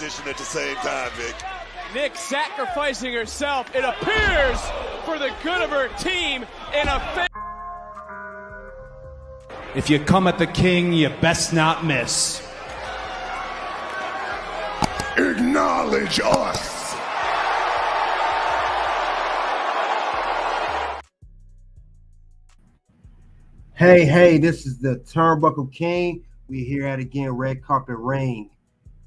At the same time, Vic. Nick sacrificing herself, it appears, for the good of her team in a If you come at the king, you best not miss. Acknowledge us. Hey, this is the Turnbuckle King. We're here at again, Red Carpet Reign.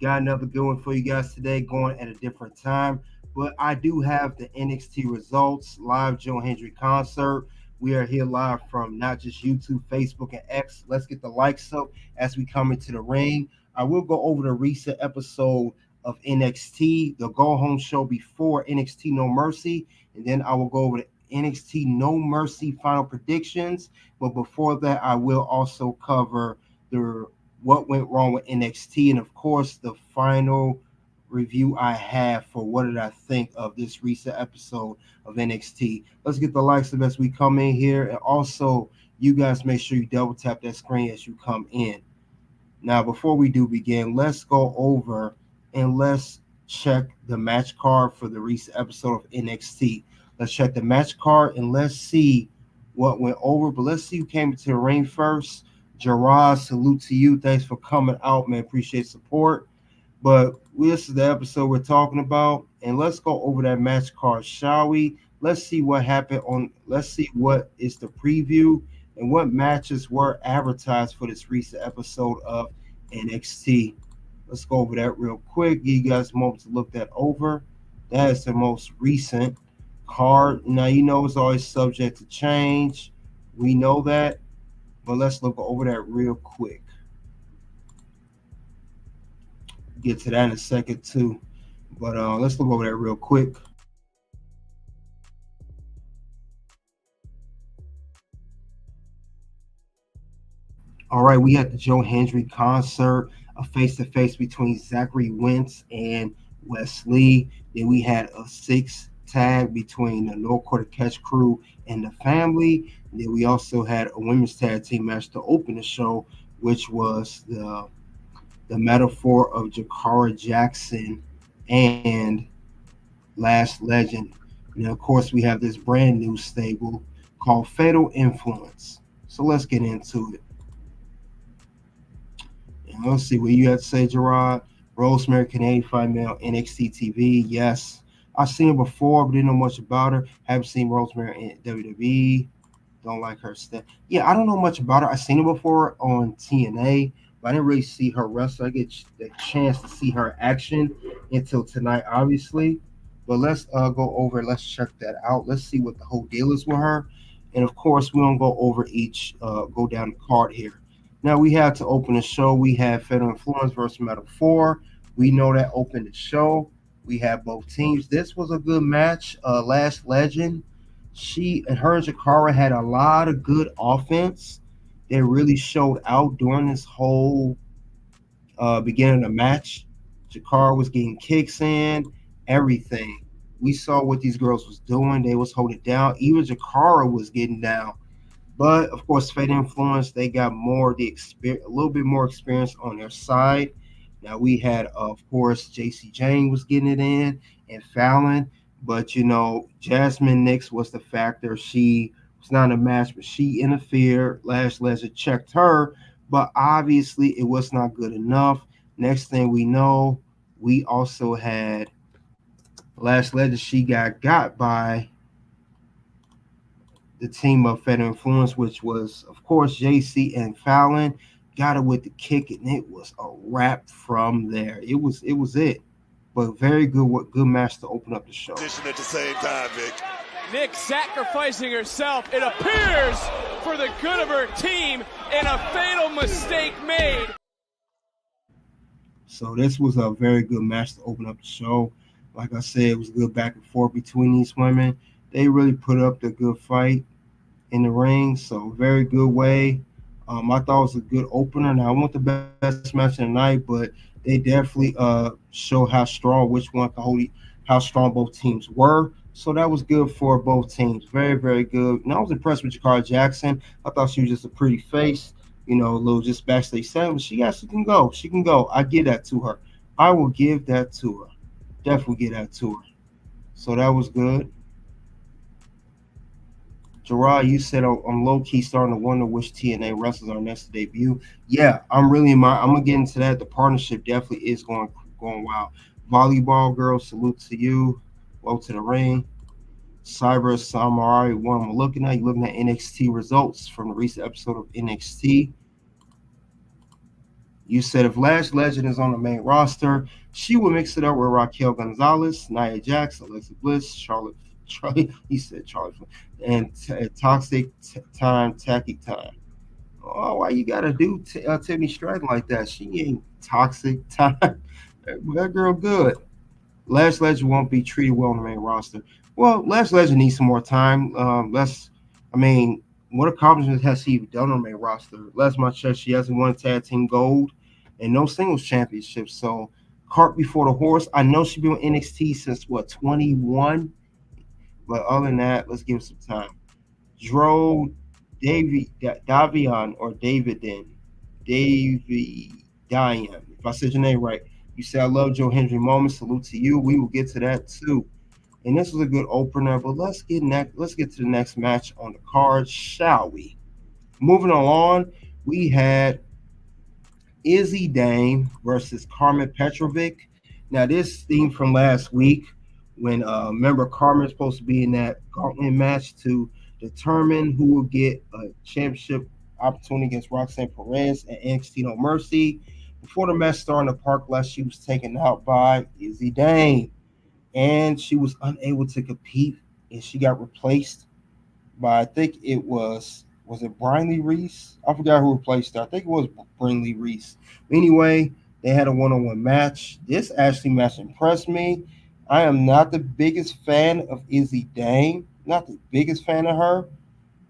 Got another good one for you guys today, going at a different time. But I do have the NXT results, live Joe Hendry concert. We are here live from not just YouTube, Facebook, and X. Let's get the likes up as we come into the ring. I will go over the recent episode of NXT, the go-home show before NXT No Mercy, and then I will go over the NXT No Mercy final predictions. But before that, I will also cover the what went wrong with NXT, and of course the final review I have for what did I think of this recent episode of NXT. Let's get the likes up as we come in here, and also you guys make sure you double tap that screen as you come in. Now before we do begin, let's go over and let's check the match card for the recent episode of NXT. Let's check the match card and let's see what went over. But let's see who came into the ring first. Gerard, salute to you. Thanks for coming out, man. Appreciate support. But this is the episode we're talking about. And let's go over that match card, shall we? Let's see what happened let's see what is the preview and what matches were advertised for this recent episode of NXT. Let's go over that real quick. Give you guys a moment to look that over. That is the most recent card. Now, you know it's always subject to change. We know that. But let's look over that real quick. Get to that in a second, too. But let's look over that real quick. All right, we had the Joe Hendry concert, a face-to-face between Zachary Wentz and Wesley. Then we had a 6 tag between the No Quarter Catch crew and the family. And then we also had a women's tag team match to open the show, which was the metaphor of Jakara Jackson and Last Legend. And of course, we have this brand new stable called Fatal Influence. So let's get into it. And let's see what you had to say, Gerard. Rosemary, Canadian female, NXT TV. Yes. I've seen her before, but didn't know much about her. Haven't seen Rosemary in WWE. Don't like her stuff. Yeah, I don't know much about her. I've seen her before on TNA, but I didn't really see her wrestle. I get the chance to see her action until tonight, obviously. But let's go over. Let's check that out. Let's see what the whole deal is with her. And of course, we don't go over each. Go down the card here. Now we had to open the show. We had Fatal Influence versus Metal 4. We know that opened the show. We have both teams. This was a good match. Last Legend, her and Jakara had a lot of good offense. They really showed out during this whole beginning of the match. Jakara was getting kicks in, everything. We saw what these girls was doing. They was holding it down. Even Jakara was getting down. But of course, Fatal Influence, they got a little bit more experience on their side. Now, we had, of course, JC Jane was getting it in and Fallon. But, you know, Jasmine Nix was the factor. She was not in a match, but she interfered. Last Legend checked her. But obviously, it was not good enough. Next thing we know, we also had Last Legend. She got by the team of Fatal Influence, which was, of course, JC and Fallon. Got her with the kick, and it was a wrap from there. It was it. But very good match to open up the show. At the same time, Vic. Nick sacrificing herself, it appears, for the good of her team in a fatal mistake made. So this was a very good match to open up the show. Like I said, it was good back and forth between these women. They really put up the good fight in the ring. So very good way. I thought it was a good opener. Now, I want the best match of the night, but they definitely show how strong how strong both teams were. So that was good for both teams. Very, very good. And I was impressed with Jakara Jackson. I thought she was just a pretty face, a little just backstage set. But she can go. She can go. I give that to her. I will give that to her. Definitely give that to her. So that was good. Gerard, you said I'm low key starting to wonder which TNA wrestlers are next to debut. Yeah, I'm gonna get into that. The partnership definitely is going wild. Volleyball girl, salute to you. Welcome to the ring. Cyber Samurai one I'm looking at. You're looking at NXT results from the recent episode of NXT. You said if Lash Legend is on the main roster, she will mix it up with Raquel Gonzalez, Nia Jax, Alexa Bliss, Charlie, he said Charlie, and Toxic Time, Tacky Time. Oh, why you gotta do Tiffany Stratton like that? She ain't toxic time. That girl good. Lash Legend won't be treated well on the main roster. Well, Lash Legend needs some more time. I mean, what accomplishments has she done on the main roster? Last my check, she hasn't won tag team gold and no singles championship. So, cart before the horse. I know she's been with NXT since what 21, but other than that, let's give it some time. Dro Davion or Davy Diane. If I said your name right, you say I love Joe Hendry moment. Salute to you. We will get to that too. And this was a good opener, but let's get to the next match on the card, shall we? Moving along, we had Izzy Dame versus Carmen Petrovic. Now, this theme from last week, when remember Carmen's supposed to be in that gauntlet match to determine who will get a championship opportunity against Roxanne Perez and NXT No Mercy. Before the match started in the park last, she was taken out by Izzy Dame, and she was unable to compete, and she got replaced by I think it was it Brinley Reese? I forgot who replaced her. I think it was Brinley Reese. Anyway, they had a one-on-one match. This actually match impressed me. I am not the biggest fan of Izzy Dane. Not the biggest fan of her.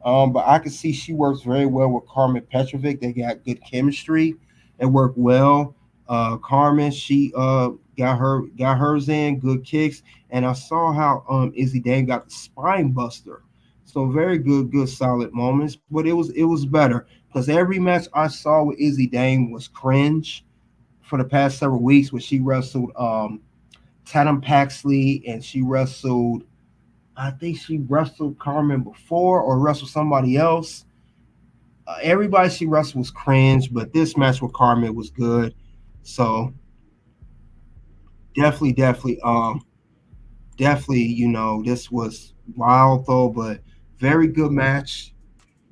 But I can see she works very well with Carmen Petrovic. They got good chemistry. It worked well. Carmen, she got hers in, good kicks, and I saw how Izzy Dane got the spine buster. So very good solid moments. But it was better because every match I saw with Izzy Dane was cringe for the past several weeks when she wrestled Tatum Paxley and she wrestled I think she wrestled Carmen before or wrestled somebody else. Everybody she wrestled was cringe, but this match with Carmen was good. So definitely, this was wild though, but very good match.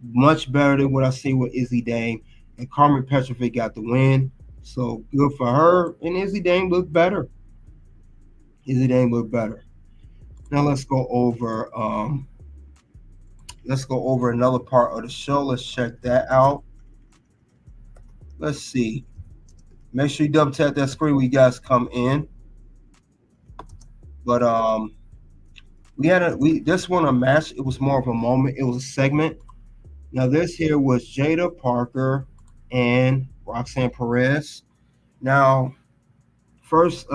Much better than what I see with Izzy Dame. And Carmen Petrovic got the win. So good for her. And Izzy Dame looked better. Izzy Dame looked better. Now let's go over another part of the show. Let's check that out. Let's see. Make sure you double tap that screen when you guys come in. But we this one a match. It was more of a moment. It was a segment. Now this here was Jada Parker and Roxanne Perez. Now first,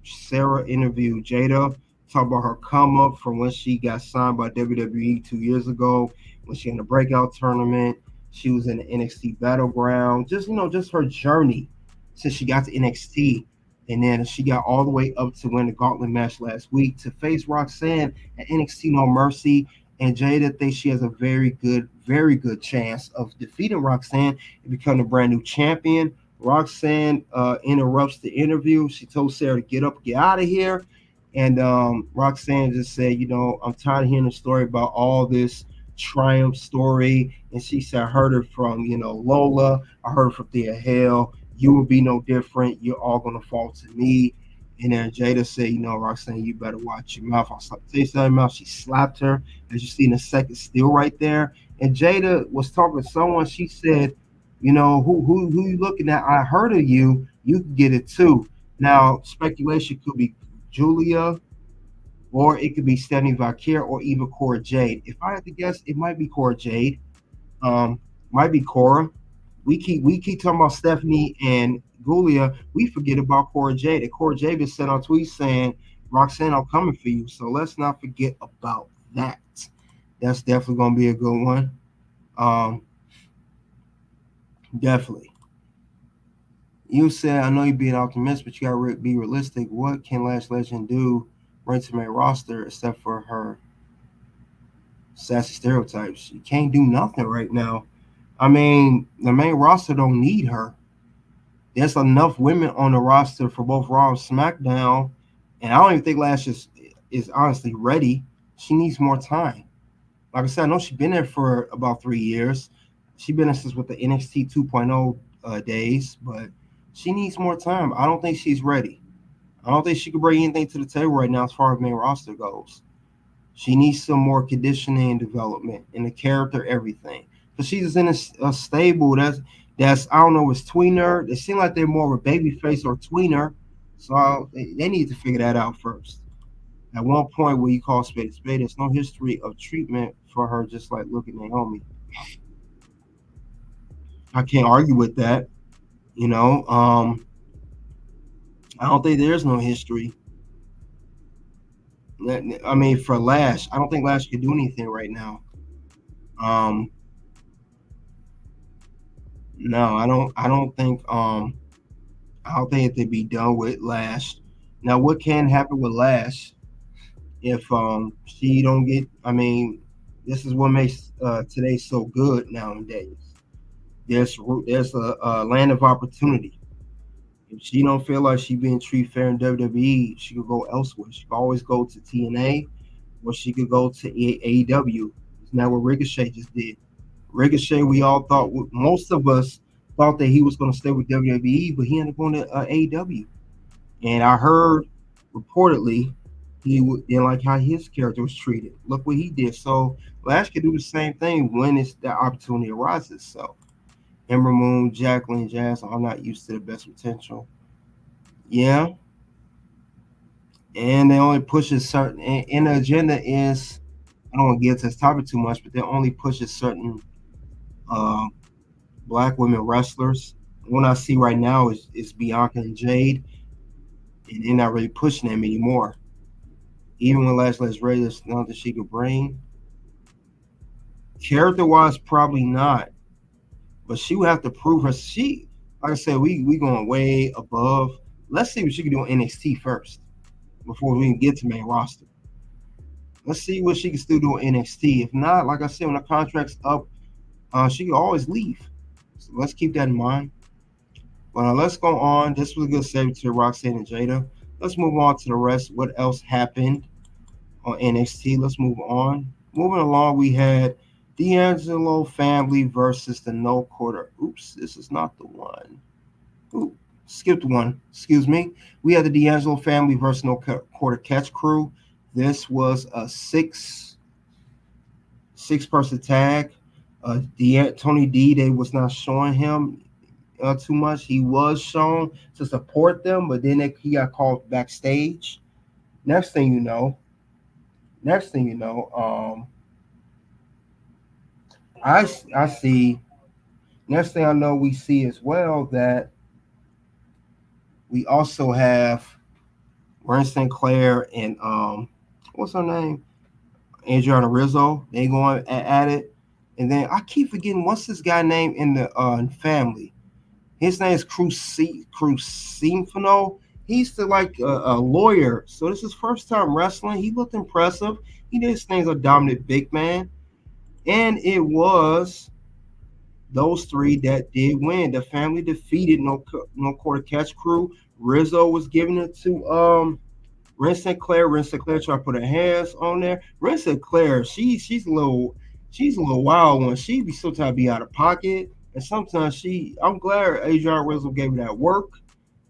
Sarah interviewed Jada, talk about her come up from when she got signed by WWE 2 years ago, when she in the breakout tournament. She was in the NXT Battleground. Just her journey since she got to NXT, and then she got all the way up to win the Gauntlet match last week to face Roxanne at NXT No Mercy. And Jada thinks she has a very good chance of defeating Roxanne and becoming a brand new champion. Roxanne interrupts the interview. She told Sarah to get up, get out of here. And Roxanne just said, I'm tired of hearing the story about all this triumph story. And she said, I heard it from, Lola. I heard it from Thea Hale. You will be no different. You're all going to fall to me. And then Jada said, Roxanne, you better watch your mouth. I'll say something mouth. She slapped her, as you see in the second still right there. And Jada was talking to someone. She said, who you looking at? I heard of you. You can get it too. Now, speculation could be Julia, or it could be Stephanie Vaquer, or even Cora Jade. If I had to guess, it might be Cora Jade. Might be Cora. We keep talking about Stephanie and Julia. We forget about Cora Jade. And Cora Jade has sent on tweets saying, Roxanne, I'm coming for you. So let's not forget about that. That's definitely going to be a good one. Definitely. You said, I know you're being optimistic, but you gotta be realistic. What can Lash Legend do bring to main roster except for her sassy stereotypes? She can't do nothing right now. I mean, the main roster don't need her. There's enough women on the roster for both Raw and SmackDown, and I don't even think Lash is honestly ready. She needs more time. Like I said, I know she's been there for about 3 years. She's been there since with the NXT 2.0 days, but she needs more time. I don't think she's ready. I don't think she can bring anything to the table right now as far as main roster goes. She needs some more conditioning and development in the character, everything. Because she's in a stable that's I don't know, it's tweener. They seem like they're more of a baby face or tweener. So they need to figure that out first. At one point where you call spade a spade, there's no history of treatment for her, just like look at Naomi. I can't argue with that. You know, I don't think there's no history. I mean, for Lash, I don't think Lash can do anything right now. Um, no, I don't. I don't think. I don't think they'd be done with Lash. Now, what can happen with Lash if she don't get? I mean, this is what makes today so good nowadays. There's a land of opportunity. If she don't feel like she being treated fair in WWE, she could go elsewhere. She could always go to TNA, or she could go to AEW. Isn't that what Ricochet just did? Ricochet, we all thought, most of us thought that he was going to stay with WWE, but he ended up going to AEW. And I heard reportedly didn't like how his character was treated. Look what he did. So Lash could do the same thing when it's the opportunity arises. So Ember Moon, Jacqueline, Jazz are not used to the best potential. Yeah, and they only pushes certain. And the agenda is, I don't want to get to this topic too much, but they only pushes certain uh, black women wrestlers. What I see right now is Bianca and Jade, and they're not really pushing them anymore. Even when Lashley's ready, there's nothing she could bring. Character wise, probably not, but she would have to prove her. She, like I said, we going way above. Let's see what she can do in NXT first before we can get to main roster. Let's see what she can still do in NXT. If not, like I said, when the contract's up, she can always leave. So let's keep that in mind. But let's go on. This was a good segue to Roxanne and Jada. Let's move on to the rest. What else happened on NXT? Let's move on. Moving along, we had D'Angelo family versus the No Quarter. Oops, this is not the one. Ooh, skipped one. Excuse me. We had the D'Angelo family versus No Quarter Catch Crew. This was a six-person tag. Tony D, they was not showing him too much. He was shown to support them, but then he got called backstage. Next thing you know, I see. Next thing I know, we see as well that we also have Ryan Sinclair and what's her name? Adriana Rizzo. They going at it. And then I keep forgetting what's this guy name in the family. His name is Crucifino. He's like a lawyer. So this is his first time wrestling. He looked impressive. He did his things a dominant big man. And it was those three that did win. The family defeated No Quarter Catch Crew. Rizzo was giving it to Ren Sinclair. Ren Sinclair tried to put her hands on there. Ren Sinclair, she's a little wild one. She be sometimes be out of pocket, and sometimes I'm glad Adrian Rizzo gave her that work.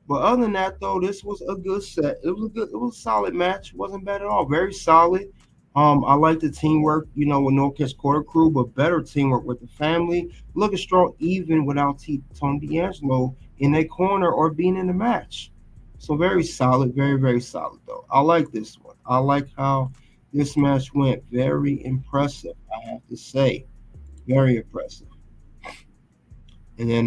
But other than that, though, this was a good set. It was a solid match. It wasn't bad at all. Very solid. I like the teamwork, with No Catch Quarter Crew, but better teamwork with the family. Looking strong even without Tony D'Angelo in their corner or being in the match. So very solid, very, very solid, though. I like this one. I like how this match went. Very impressive, I have to say. Very impressive. And then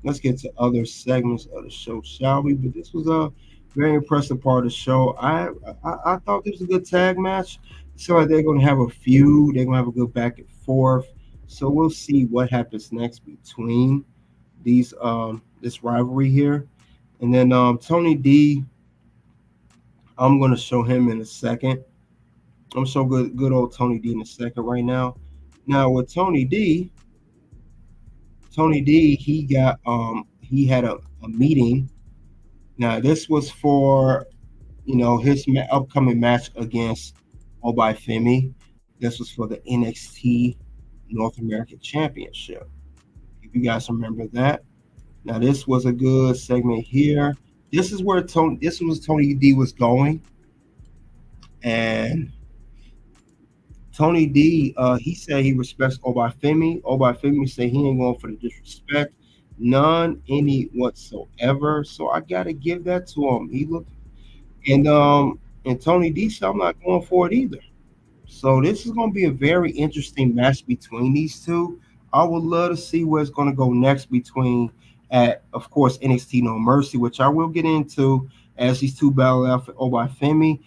let's get to other segments of the show, shall we? But this was a very impressive part of the show. I thought this was a good tag match. So like they're going to have a feud. They're going to have a good back and forth. So we'll see what happens next between these this rivalry here. And then Tony D, I'm gonna show him in a second. I'm so good old Tony D in a second right now. Now with Tony D, he had a meeting. Now this was for his upcoming match against Femi. This was for the NXT North American Championship. If you guys remember that. Now this was a good segment here. This was Tony D was going, and Tony D, he said he respects Femi. Femi said he ain't going for the disrespect, none any whatsoever. So I gotta give that to him. He looked and Tony D said I'm not going for it either. So this is going to be a very interesting match between these two. I would love to see where it's going to go next between, at of course, NXT No Mercy, which I will get into as these two battle out for Femi.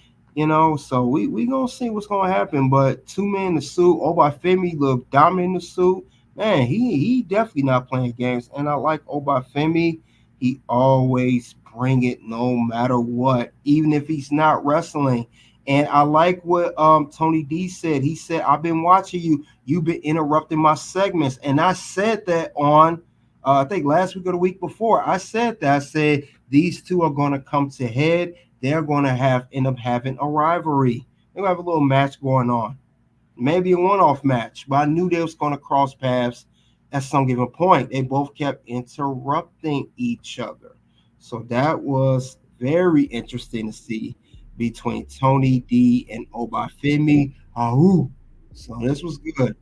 So we gonna see what's gonna happen. But two men in the suit, Femi looked dominant in the suit. Man, he definitely not playing games. And I like Femi. He always bring it no matter what, even if he's not wrestling. And I like what Tony D said. He said, I've been watching you. You've been interrupting my segments. And I said that on, I think last week or the week before. I said that. I said, these two are going to come to head. They're going to end up having a rivalry. They're going to have a little match going on. Maybe a one-off match. But I knew they was going to cross paths at some given point. They both kept interrupting each other. So that was very interesting to see between Tony D and Femi. So this was good.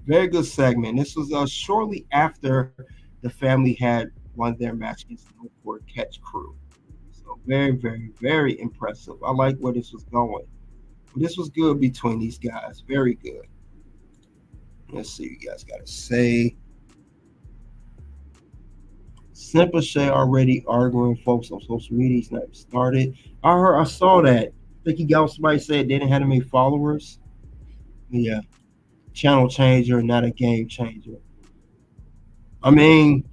Very good segment. This was shortly after the family had won their match against the Newport Catch Crew. So very, very, very impressive. I like where this was going. This was good between these guys. Very good. Let's see what you guys got to say. Simple Shay already arguing folks on social media. He's not started. I saw that. I think he got somebody said they didn't have to make followers. Yeah. Channel changer, not a game changer. I mean,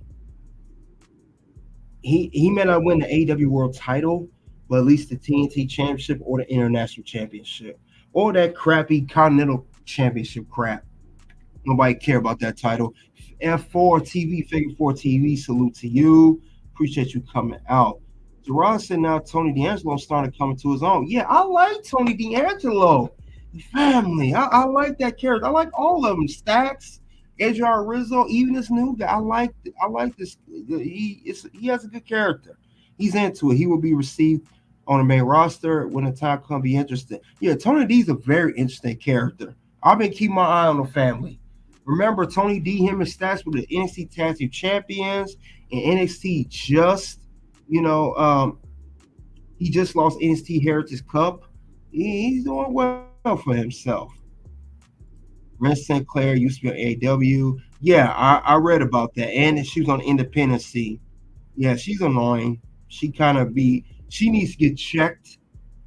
he may not win the AEW World title, but at least the TNT Championship or the International Championship or that crappy Continental Championship crap. Nobody care about that title. F4 TV, Figure 4 TV, salute to you. Appreciate you coming out. Gerard said now Tony D'Angelo started coming to his own. Yeah, I like Tony D'Angelo. Family. I like that character. I like all of them. Stacks, Adrian Rizzo, even this new guy. I like this. He has a good character. He's into it. He will be received on the main roster when the time comes. Be interesting. Yeah, Tony D's a very interesting character. I've been keeping my eye on the family. Remember, Tony D, him and Stacks were the NXT Tag Team Champions, and NXT just, he just lost NXT Heritage Cup. He's doing well for himself. Ren St. Clair used to be on AEW. Yeah, I read about that. And she was on Independency. Yeah, she's annoying. She needs to get checked.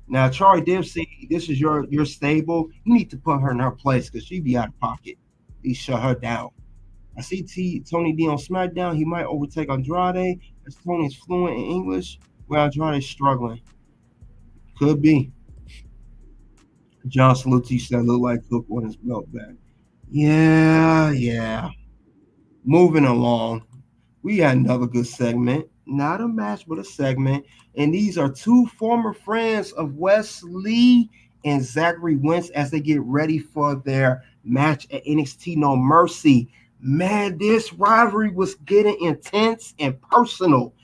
Now, Charlie Dempsey, this is your stable. You need to put her in her place because she'd be out of pocket. He shut her down. I see Tony D on SmackDown. He might overtake Andrade as Tony is fluent in English, where Andrade is struggling. Could be. John Salute said look like Cook won his belt back. Yeah. Moving along. We had another good segment. Not a match, but a segment. And these are two former friends of Wesley and Zachary Wentz as they get ready for their match at NXT No Mercy. Man, this rivalry was getting intense and personal.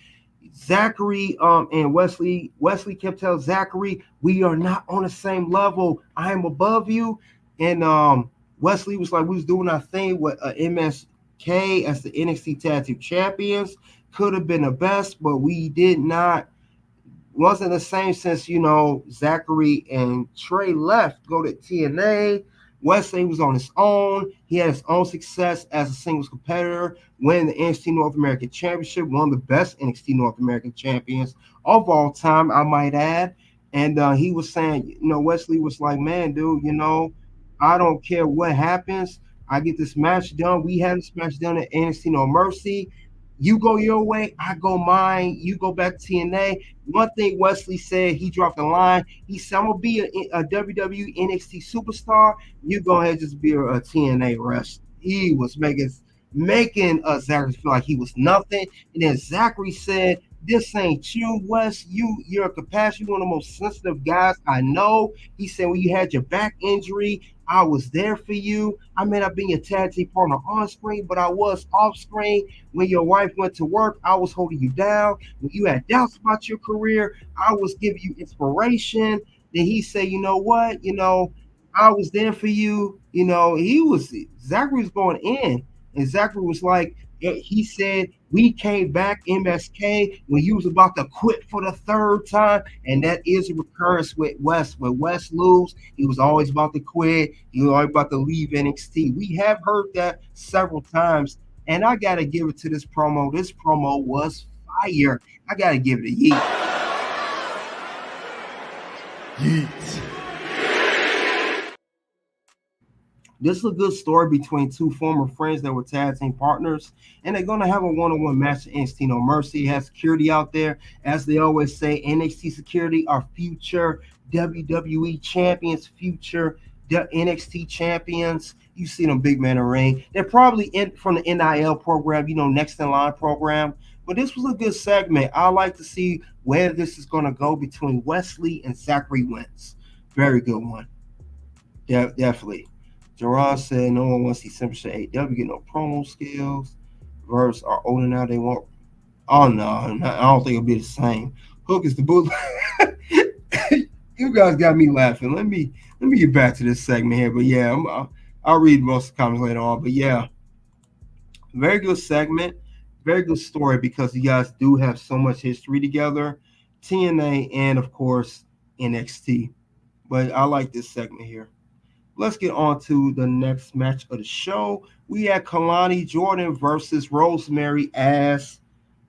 Zachary and Wesley kept telling Zachary, we are not on the same level. I am above you. And Wesley was like, we was doing our thing with MSK as the NXT Tag Team Champions. Could have been the best, but we did not. Wasn't the same since, Zachary and Trey left, go to TNA. Wesley was on his own. He had his own success as a singles competitor, winning the NXT North American Championship, one of the best NXT North American champions of all time, I might add. And he was saying, Wesley was like, man, dude, I don't care what happens. I get this match done. We had this match done at NXT No Mercy. You go your way, I go mine. You go back to TNA. One thing Wesley said, he dropped the line. He said, "I'm gonna be a WWE NXT superstar. You go ahead, and just be a TNA wrestler." He was making Zachary feel like he was nothing. And then Zachary said, "This ain't you, Wes. You're a compassion. You're one of the most sensitive guys I know." He said, "When you had your back injury, I was there for you. I may not be your tag team partner on screen, but I was off screen. When your wife went to work, I was holding you down. When you had doubts about your career, I was giving you inspiration." Then he said, "You know what? I was there for you." Zachary was going in, and Zachary was like, he said, "We came back MSK when you was about to quit for the third time." And that is a recurrence with Wes. When Wes lose, he was always about to quit. He was always about to leave NXT. We have heard that several times. And I got to give it to this promo. This promo was fire. I got to give it a yeet. Yeet. This is a good story between two former friends that were tag team partners, and they're going to have a one-on-one match at NXT No Mercy. It has security out there. As they always say, NXT security are future WWE champions, future NXT champions. You see them big man in the ring. They're probably from the NIL program, next in line program. But this was a good segment. I like to see where this is going to go between Wesley and Zachary Wentz. Very good one. Yeah, definitely. Gerard said no one wants to see Simpson AW get no promo skills. Verbs are older now. They won't. Oh no, I don't think it'll be the same. Hook is the boot. You guys got me laughing. Let me get back to this segment here. But yeah, I'll read most of the comments later on. But yeah, very good segment, very good story because you guys do have so much history together, TNA and of course NXT. But I like this segment here. Let's get on to the next match of the show. We had Kelani Jordan versus Rosemary as,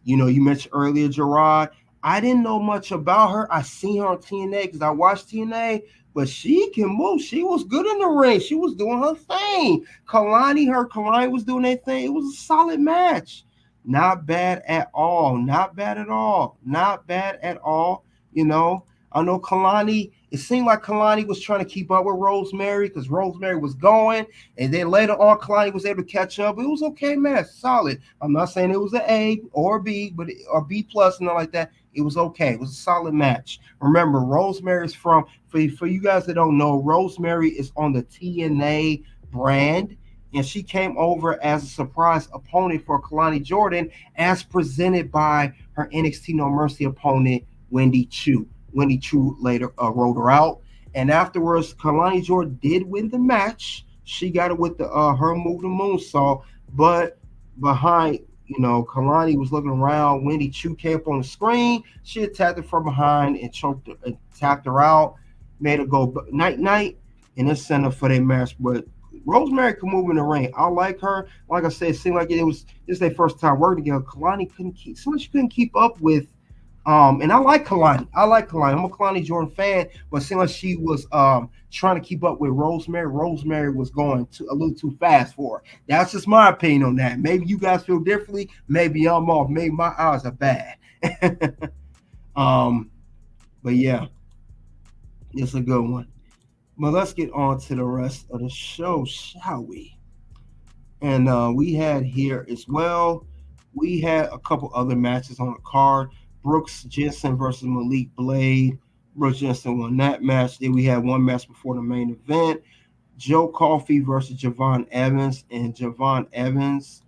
you mentioned earlier, Gerard. I didn't know much about her. I seen her on TNA because I watched TNA, but she can move. She was good in the ring. She was doing her thing. Kelani was doing their thing. It was a solid match. Not bad at all. Not bad at all. Not bad at all. I know Kelani. It seemed like Kelani was trying to keep up with Rosemary because Rosemary was going, and then later on, Kelani was able to catch up. It was okay, match, solid. I'm not saying it was an A or a B, or B plus and nothing like that. It was okay. It was a solid match. Remember, Rosemary is for you guys that don't know, Rosemary is on the TNA brand, and she came over as a surprise opponent for Kelani Jordan, as presented by her NXT No Mercy opponent, Wendy Choo. Wendy Choo later rolled her out. And afterwards, Kelani Jordan did win the match. She got it with her move, the moonsault. But behind, Kelani was looking around. Wendy Choo came up on the screen. She attacked her from behind and choked her, and tapped her out, made her go night-night, and then sent her for their match. But Rosemary can move in the ring. I like her. Like I said, it seemed like this is their first time working together. Kelani couldn't keep up with. And I like Kelani. I'm a Kelani Jordan fan, but it seemed like she was trying to keep up with Rosemary. Rosemary was going a little too fast for her. That's just my opinion on that. Maybe you guys feel differently. Maybe I'm off. Maybe my eyes are bad. But yeah, it's a good one. But let's get on to the rest of the show, shall we? And we had here as well. We had a couple other matches on the card. Brooks Jensen versus Malik Blade. Brooks Jensen won that match. Then we had one match before the main event. Joe Coffey versus Javon Evans. And Javon Evans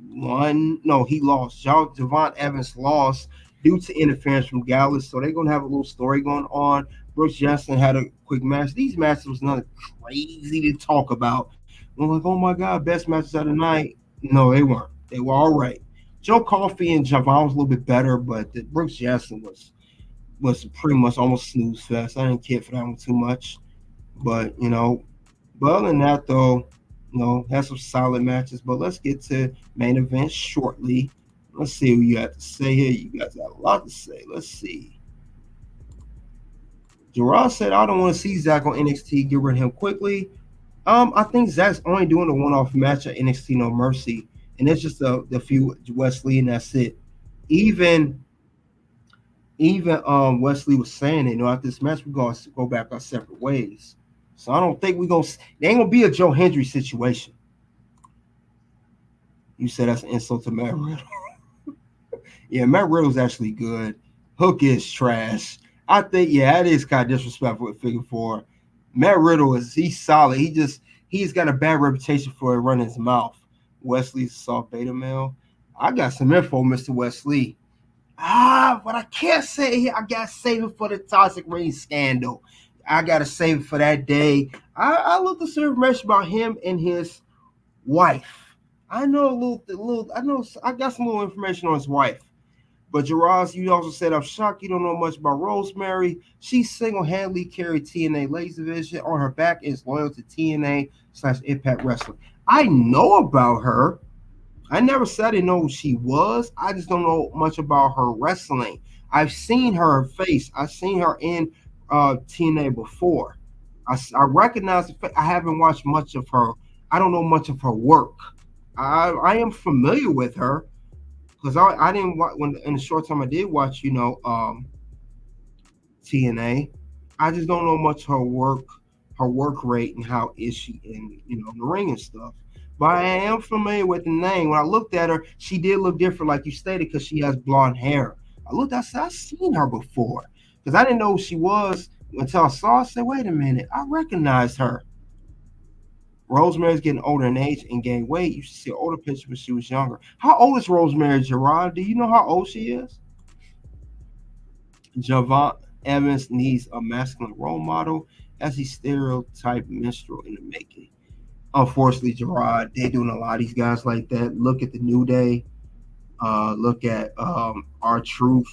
won. No, he lost. Javon Evans lost due to interference from Gallus. So they're going to have a little story going on. Brooks Jensen had a quick match. These matches was nothing crazy to talk about. I'm like, oh my God, best matches of the night. No, they weren't. They were all right. Joe Coffey and Javon was a little bit better, but Brooks Jensen was pretty much almost snooze fest. I didn't care for that one too much. But, other than that, though, had some solid matches. But let's get to main event shortly. Let's see what you have to say here. You guys got a lot to say. Let's see. Gerard said, I don't want to see Zach on NXT. Get rid of him quickly. I think Zach's only doing a one-off match at NXT No Mercy. and it's just the few Wesley, and that's it. Even Wesley was saying, after this match, we're gonna go back our separate ways. So I don't think we're gonna. There ain't gonna be a Joe Hendry situation. You said that's an insult to Matt Riddle. Yeah, Matt Riddle's actually good. Hook is trash. I think, that is kind of disrespectful at Figure 4. Matt Riddle he's solid. He's got a bad reputation for running his mouth. Wesley's a soft beta male. I got some info, Mr. Wesley. But I can't say it here. I gotta save it for the toxic ring scandal. I gotta save it for that day. I looked at some information about him and his wife. I know I got some little information on his wife. But Gerard, you also said, I'm shocked you don't know much about Rosemary. She single-handedly carried TNA Ladies Division on her back and is loyal to TNA/Impact Wrestling. I know about her. I never said I didn't know who she was. I just don't know much about her wrestling. I've seen her face. I've seen her in TNA before. I recognize the fact. I haven't watched much of her. I don't know much of her work. I am familiar with her. Because I didn't watch in the short time I did watch, TNA. I just don't know much her work rate, and how is she in the ring and stuff. But I am familiar with the name. When I looked at her, she did look different, like you stated, because she has blonde hair. I said, I've seen her before, because I didn't know who she was until I saw her. I said, wait a minute, I recognized her. Rosemary's getting older in age and gained weight. You should see an older picture when she was younger. How old is Rosemary, Gerard? Do you know how old she is? Javon Evans needs a masculine role model as a stereotype minstrel in the making. Unfortunately, Gerard, they're doing a lot of these guys like that. Look at the New Day. Look at R-Truth.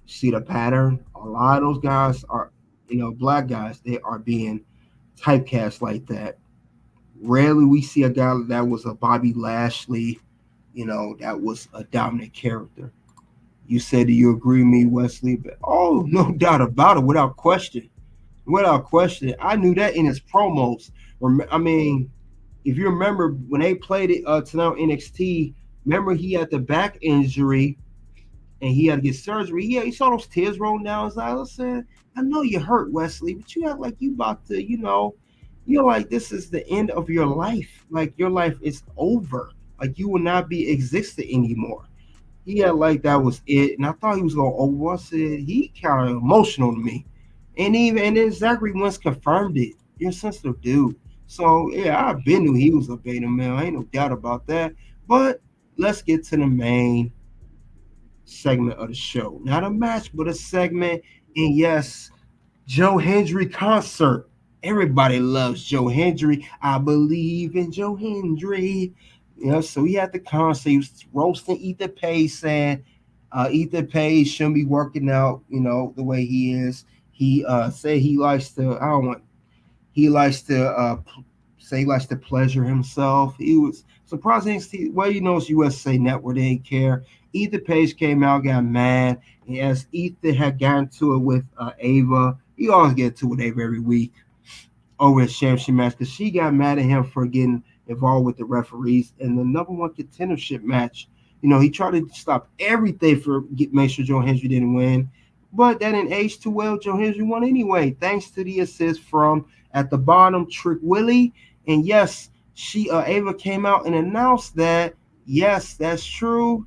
See the pattern? A lot of those guys are, black guys. They are being typecast like that. Rarely we see a guy that was a Bobby Lashley, that was a dominant character. You said, do you agree with me, Wesley? But, no doubt about it, without question. Without question. I knew that in his promos. I mean, if you remember when they played it tonight on NXT, remember he had the back injury and he had to get surgery. Yeah, you saw those tears rolling down his eyes. I said, I know you're hurt, Wesley, but you act like you about to, you're like, this is the end of your life. Like, your life is over. Like, you will not be existent anymore. Yeah, like that was it. And I thought he was going over. I said, he kind of emotional to me. And then Zachary Wentz confirmed it. You're a sensitive dude. So, yeah, I've been knew he was a beta male. Ain't no doubt about that. But let's get to the main segment of the show. Not a match, but a segment. And yes, Joe Hendry concert. Everybody loves Joe Hendry. I believe in Joe Hendry. So he had the concert. He was roasting Ethan Page, saying Ethan Page shouldn't be working out, the way he is. He said he likes to, he likes to pleasure himself. He was surprising. Well, it's USA Network, they didn't care. Ethan Page came out, got mad. And as Ethan had gotten to it with Ava, he always get to it with Ava every week over his championship match, because she got mad at him for getting involved with the referees in the number one contendership match. He tried to stop everything make sure Joe Hendry didn't win, but that didn't age too well. Joe Hendry won anyway, thanks to the assist from, at the bottom, Trick Willie. And yes, Ava came out and announced that, yes, that's true,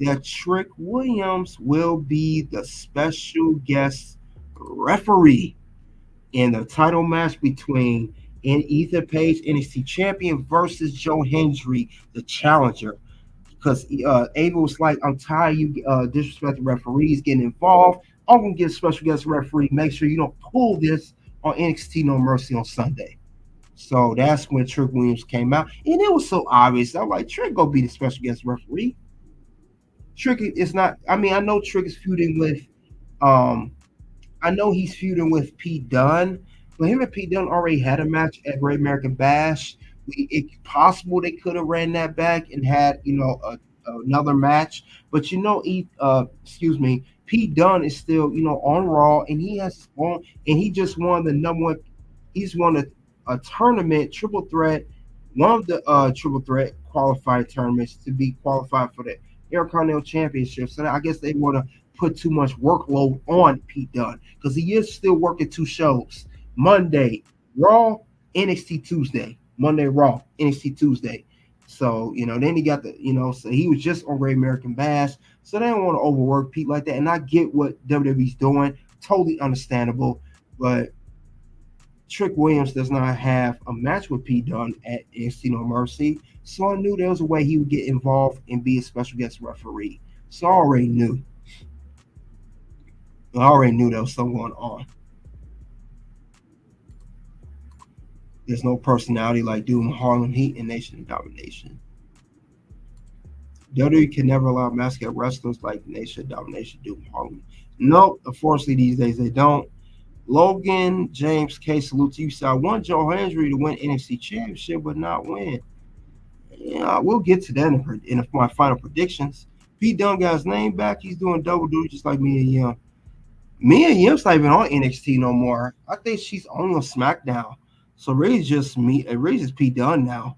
that Trick Williams will be the special guest referee in the title match between Ethan Page, NXT champion, versus Joe Hendry, the challenger. Because Ava was like, I'm tired of you disrespecting referees getting involved. I'm going to get a special guest referee. Make sure you don't pull this on NXT No Mercy on Sunday. So that's when Trick Williams came out. And it was so obvious. I'm like, Trick going to be the special guest referee. Trick is not, I know Trick is feuding with, I know he's feuding with Pete Dunne, but him and Pete Dunne already had a match at Great American Bash. It's possible they could have ran that back and had, another match. But Pete Dunne is still, on Raw, and he has won, and he just won the number one. He's won a tournament triple threat one of the triple threat qualified tournaments to be qualified for the Intercontinental Championship. So I guess they want to put too much workload on Pete Dunne because he is still working 2 shows: Monday Raw, NXT Tuesday. Monday Raw, NXT Tuesday. So then he got so he was just on Great American Bash. So they don't want to overwork Pete like that. And I get what WWE's doing, totally understandable, but Trick Williams does not have a match with Pete Dunne at NXT No Mercy, so I knew there was a way he would get involved and be a special guest referee. So I already knew. There was something going on. There's no personality like Doom, Harlem Heat, and Nation of Domination. WWE can never allow mascot wrestlers like Nation of Domination, Doom, Harlem. Nope, unfortunately these days they don't. Logan James K. Salute to you. So I want Joe Hendry to win NXT Championship, but not win. Yeah, we'll get to that in my final predictions. Pete Dunne got his name back. He's doing double duty just like Mia Yim. Mia Yim's not even on NXT no more. I think she's only on SmackDown. So really just Pete Dunne now.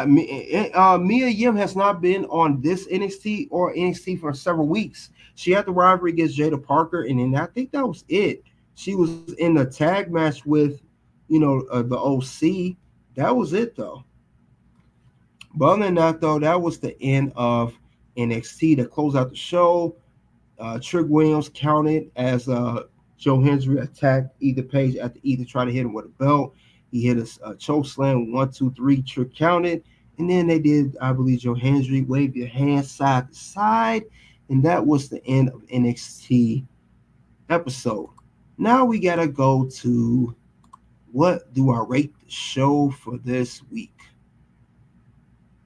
Mia Yim has not been on this NXT or NXT for several weeks. She had the rivalry against Jada Parker, and then I think that was it. She was in the tag match with, the OC. That was it, though. But other than that, though, that was the end of NXT to close out the show. Trick Williams counted as Joe Hendry attacked Ethan Page after Ethan tried to hit him with a belt. He hit a choke slam, 1, 2, 3, Trick counted. And then they did, I believe, Joe Hendry, wave your hands side to side. And that was the end of NXT episode. Now we got to go to what do I rate the show for this week?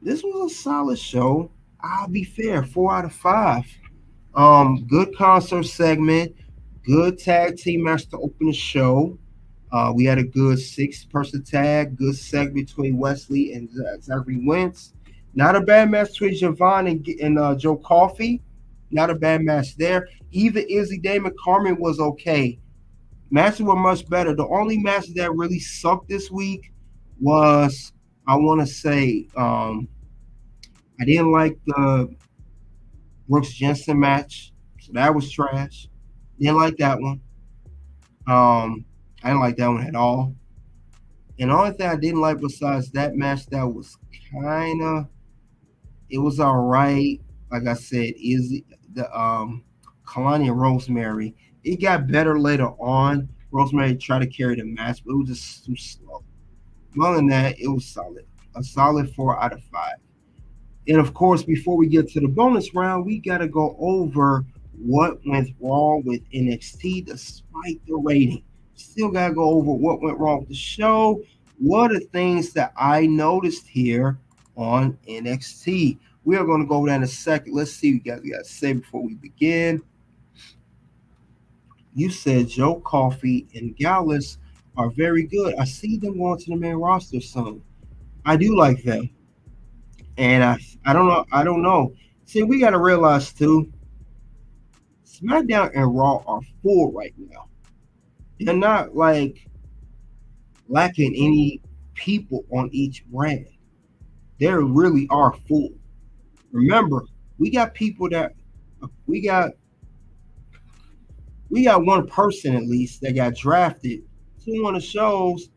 This was a solid show. I'll be fair, 4 out of 5. Good concert segment, good tag team match to open the show. We had a good 6-person tag, good segment between Wesley and Zachary Wentz. Not a bad match between Javon and Joe Coffey. Not a bad match there. Even Izzy Damon Carmen was okay. Matches were much better. The only match that really sucked this week was, I want to say, I didn't like the Brooks Jensen match. So that was trash. Didn't like that one. I didn't like that one at all. And the only thing I didn't like besides that match that was it was all right. Like I said, is the Kelani and Rosemary. It got better later on. Rosemary tried to carry the match, but it was just too slow. Other than that, it was solid. A solid 4 out of 5. And of course, before we get to the bonus round, we got to go over what went wrong with NXT despite the rating. Still got to go over what went wrong with the show. What are things that I noticed here on NXT? We are going to go over that in a second. Let's see what we got to say before we begin. You said Joe Coffey and Gallus are very good. I see them going to the main roster soon. I do like them. And I don't know. See, we got to realize, too, SmackDown and Raw are full right now. They're not, lacking any people on each brand. They really are full. Remember, we got people that we got one person at least that got drafted to one of the shows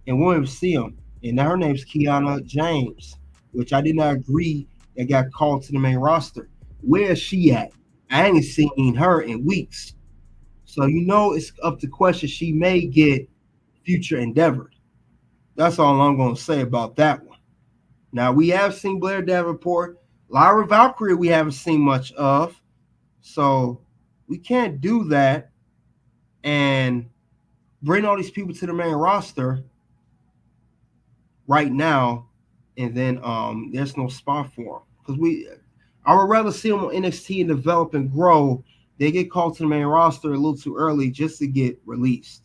and we won't even see them. And her name's Kiana James, which I did not agree that got called to the main roster. Where is she at? I ain't seen her in weeks. So it's up to question she may get future endeavored. That's all I'm going to say about that one. Now, we have seen Blair Davenport. Lyra Valkyrie we haven't seen much of. So we can't do that and bring all these people to the main roster right now, and then there's no spot for them. Because I would rather see them on NXT and develop and grow. They get called to the main roster a little too early just to get released.